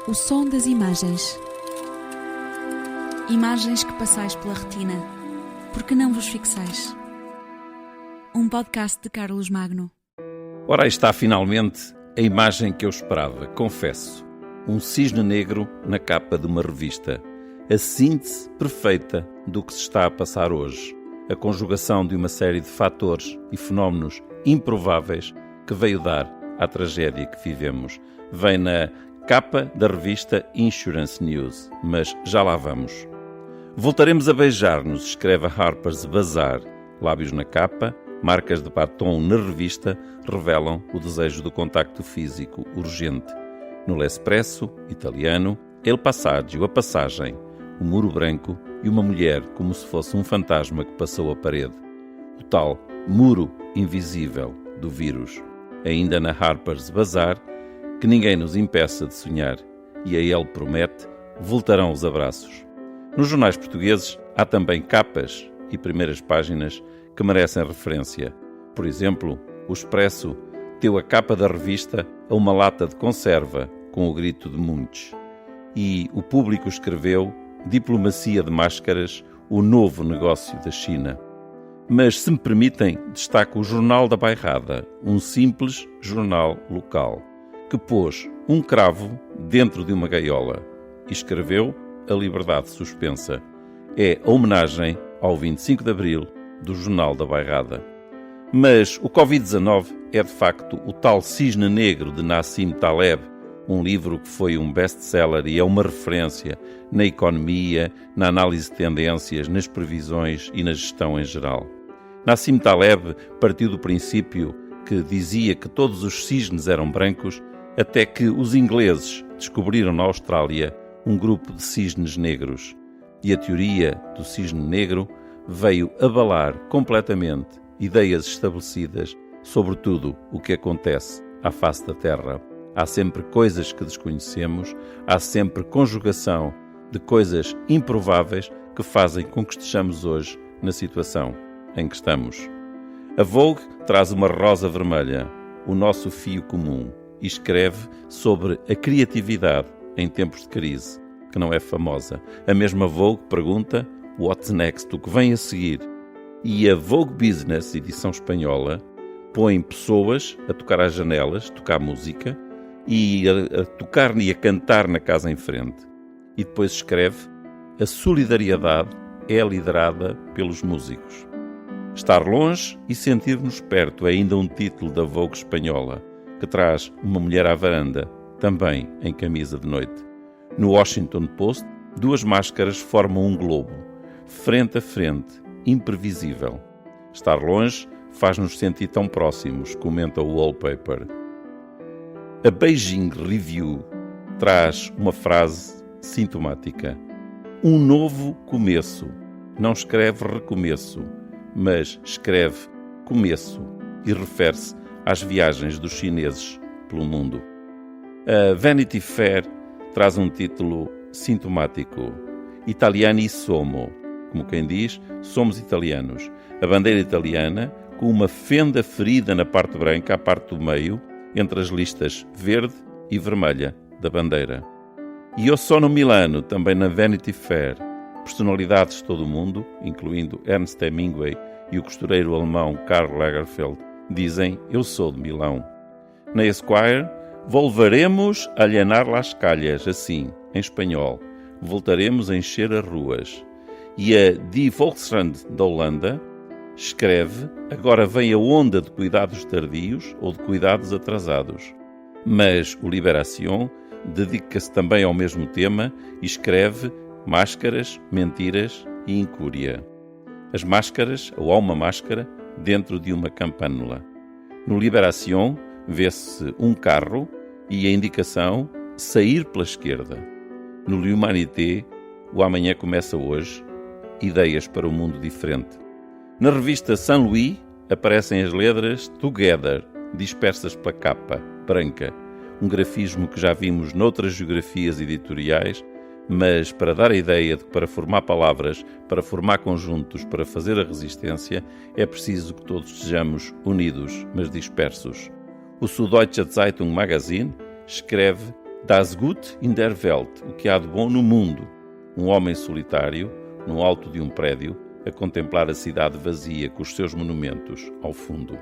O som das imagens. Imagens que passais pela retina, porque não vos fixais. Um podcast de Carlos Magno. Ora, aí está finalmente a imagem que eu esperava, confesso. Um cisne negro na capa de uma revista. A síntese perfeita do que se está a passar hoje. A conjugação de uma série de fatores e fenómenos improváveis que veio dar à tragédia que vivemos. Vem na capa da revista Insurance News, mas já lá vamos. Voltaremos a beijar-nos, escreve a Harper's Bazaar. Lábios na capa, marcas de batom na revista revelam o desejo do contacto físico urgente. No L'Espresso, italiano, El Passaggio, a passagem, o muro branco e uma mulher como se fosse um fantasma que passou a parede. O tal muro invisível do vírus. Ainda na Harper's Bazaar, que ninguém nos impeça de sonhar, e a ele promete, voltarão os abraços. Nos jornais portugueses há também capas e primeiras páginas que merecem referência. Por exemplo, o Expresso deu a capa da revista a uma lata de conserva com o grito de Munch. E o Público escreveu Diplomacia de máscaras, o novo negócio da China. Mas, se me permitem, destaco o Jornal da Bairrada, um simples jornal local, que pôs um cravo dentro de uma gaiola e escreveu a liberdade suspensa. É a homenagem ao 25 de Abril do Jornal da Bairrada. Mas o Covid-19 é de facto o tal cisne negro de Nassim Taleb, um livro que foi um best-seller e é uma referência na economia, na análise de tendências, nas previsões e na gestão em geral. Nassim Taleb partiu do princípio que dizia que todos os cisnes eram brancos, até que os ingleses descobriram na Austrália um grupo de cisnes negros. E a teoria do cisne negro veio abalar completamente ideias estabelecidas sobre tudo o que acontece à face da Terra. Há sempre coisas que desconhecemos, há sempre conjugação de coisas improváveis que fazem com que estejamos hoje na situação em que estamos. A Vogue traz uma rosa vermelha, o nosso fio comum, e escreve sobre a criatividade em tempos de crise, que não é famosa. A mesma Vogue pergunta What's next, o que vem a seguir? E a Vogue Business, edição espanhola, põe pessoas a tocar às janelas, tocar música, e a tocar e a cantar na casa em frente. E depois escreve a solidariedade é liderada pelos músicos. Estar longe e sentir-nos perto é ainda um título da Vogue espanhola, que traz uma mulher à varanda, também em camisa de noite. No Washington Post, duas máscaras formam um globo, frente a frente, imprevisível. Estar longe faz-nos sentir tão próximos, comenta o wallpaper. A Beijing Review traz uma frase sintomática. Um novo começo. Não escreve recomeço, mas escreve começo e refere-se às viagens dos chineses pelo mundo. A Vanity Fair traz um título sintomático. Italiani Somo. Como quem diz, somos italianos. A bandeira italiana com uma fenda ferida na parte branca, à parte do meio, entre as listas verde e vermelha da bandeira. E Io sono Milano, também na Vanity Fair. Personalidades de todo o mundo, incluindo Ernst Hemingway e o costureiro alemão Karl Lagerfeld, dizem eu sou de Milão. Na Esquire, volveremos a llenar las calles, assim, em espanhol. Voltaremos a encher as ruas. E a Die Volkskrant da Holanda escreve, agora vem a onda de cuidados tardios ou de cuidados atrasados. Mas o Libération dedica-se também ao mesmo tema e escreve máscaras, mentiras e incúria. As máscaras, ou há uma máscara, dentro de uma campanula. No Libération vê-se um carro e a indicação sair pela esquerda. No L'Humanité, o amanhã começa hoje, ideias para um mundo diferente. Na revista Saint Louis aparecem as letras Together, dispersas pela capa, branca. Um grafismo que já vimos noutras geografias editoriais, mas para dar a ideia de que para formar palavras, para formar conjuntos, para fazer a resistência, é preciso que todos estejamos unidos, mas dispersos. O Süddeutsche Zeitung Magazine escreve Das Gut in der Welt, o que há de bom no mundo. Um homem solitário, no alto de um prédio, a contemplar a cidade vazia com os seus monumentos ao fundo.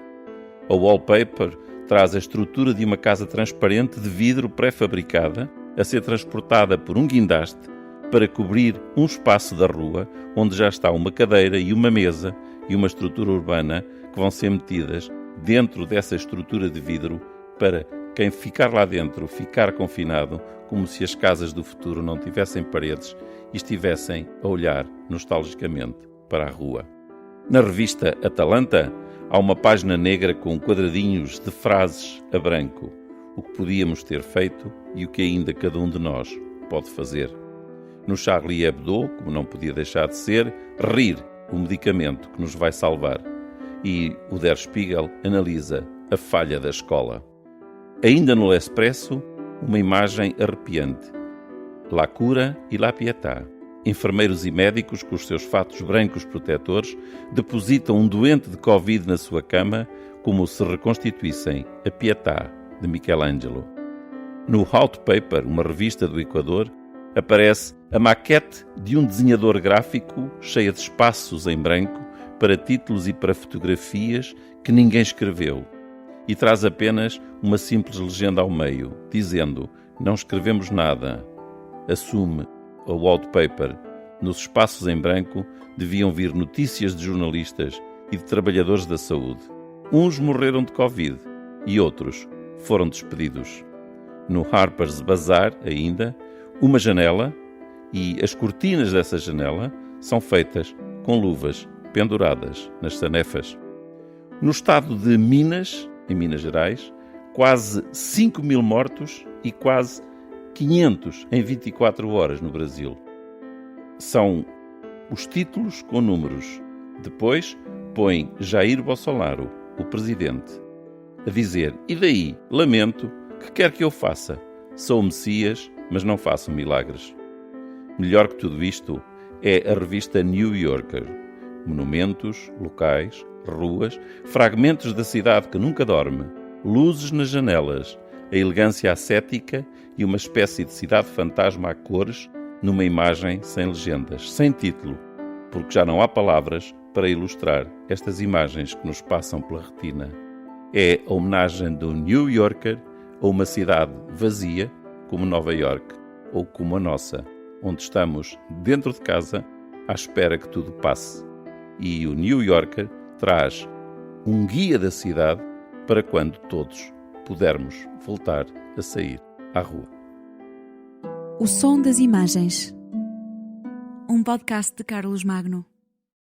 O wallpaper traz a estrutura de uma casa transparente de vidro pré-fabricada a ser transportada por um guindaste para cobrir um espaço da rua onde já está uma cadeira e uma mesa e uma estrutura urbana que vão ser metidas dentro dessa estrutura de vidro para quem ficar lá dentro ficar confinado, como se as casas do futuro não tivessem paredes e estivessem a olhar nostalgicamente para a rua. Na revista Atalanta há uma página negra com quadradinhos de frases a branco, o que podíamos ter feito e o que ainda cada um de nós pode fazer. No Charlie Hebdo, como não podia deixar de ser, rir, o medicamento que nos vai salvar. E o Der Spiegel analisa a falha da escola. Ainda no L'Espresso, uma imagem arrepiante. La cura e la pietà. Enfermeiros e médicos, com os seus fatos brancos protetores, depositam um doente de Covid na sua cama como se reconstituíssem a Pietà de Michelangelo. No Hot Paper, uma revista do Equador, aparece a maquete de um desenhador gráfico cheia de espaços em branco para títulos e para fotografias que ninguém escreveu e traz apenas uma simples legenda ao meio, dizendo: não escrevemos nada. Assume o wallpaper. Nos espaços em branco deviam vir notícias de jornalistas e de trabalhadores da saúde. Uns morreram de Covid e outros foram despedidos. No Harper's Bazaar, ainda, uma janela e as cortinas dessa janela são feitas com luvas penduradas nas sanefas. No estado de Minas, em Minas Gerais, quase 5.000 mortos e quase 500 em 24 horas no Brasil. São os títulos com números. Depois põe Jair Bolsonaro, o presidente, a dizer: e daí, lamento, que quer que eu faça? Sou o Messias, mas não faço milagres. Melhor que tudo isto é a revista New Yorker. Monumentos, locais, ruas, fragmentos da cidade que nunca dorme, luzes nas janelas, a elegância ascética e uma espécie de cidade fantasma a cores numa imagem sem legendas, sem título, porque já não há palavras para ilustrar estas imagens que nos passam pela retina. É a homenagem do New Yorker a uma cidade vazia como Nova York ou como a nossa, onde estamos dentro de casa à espera que tudo passe. E o New Yorker traz um guia da cidade para quando todos pudermos voltar a sair à rua. O som das imagens. Um podcast de Carlos Magno.